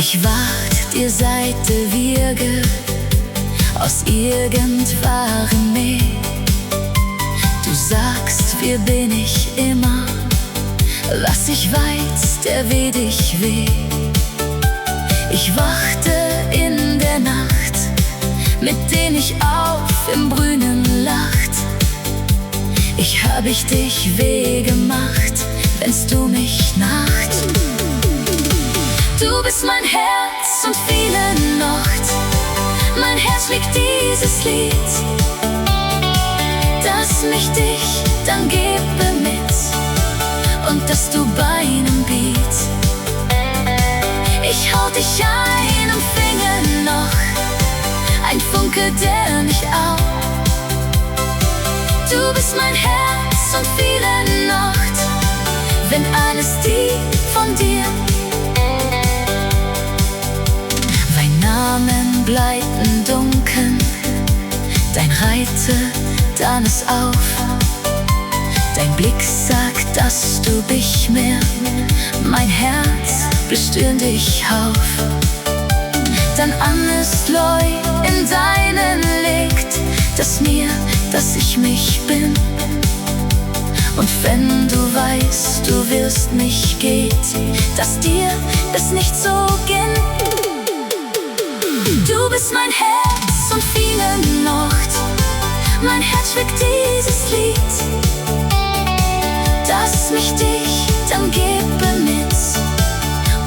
Ich ward dir seit der Wiege aus irgendwahrem Meer. Du sagst, wer bin ich immer? Was ich weiß, der weh dich weh. Ich wachte in der Nacht, mit denen ich auf im Brünen lacht. Hab ich dich weh gemacht, wennst du mich nacht. Du bist mein Herz und viele Nacht. Mein Herz schlägt dieses Lied, dass mich dich dann gebe mit und dass du Beinen biet. Ich hau dich einem Finger noch, ein Funke, der nicht auf. Du bist mein Herz und viele Nacht, wenn alles dient von dir. Dein Namen bleiben dunkel, dein Reite dann ist auf. Dein Blick sagt, dass du dich mehr, mein Herz bestürmt dich auf. Dann alles Leu in deinen legt, dass ich mich bin. Und wenn du weißt, du wirst mich geht, dass dir das nicht so ging. Du bist mein Herz und viele Nacht. Mein Herz schlägt dieses Lied, dass mich dich dann gebe mit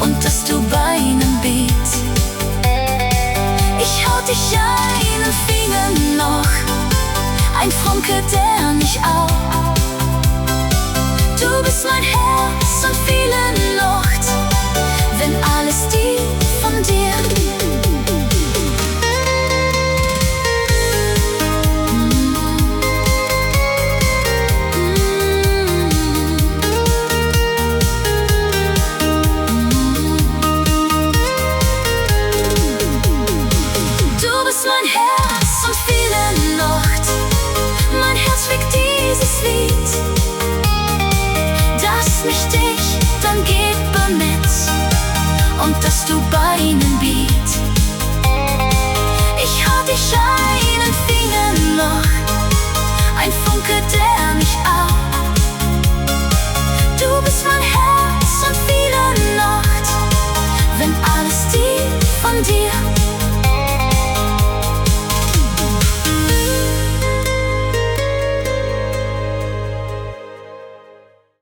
und dass du Beinen biet. Ich hau dich einen Finger noch, ein Funke, der nicht auf. Du bist mein Herz und viele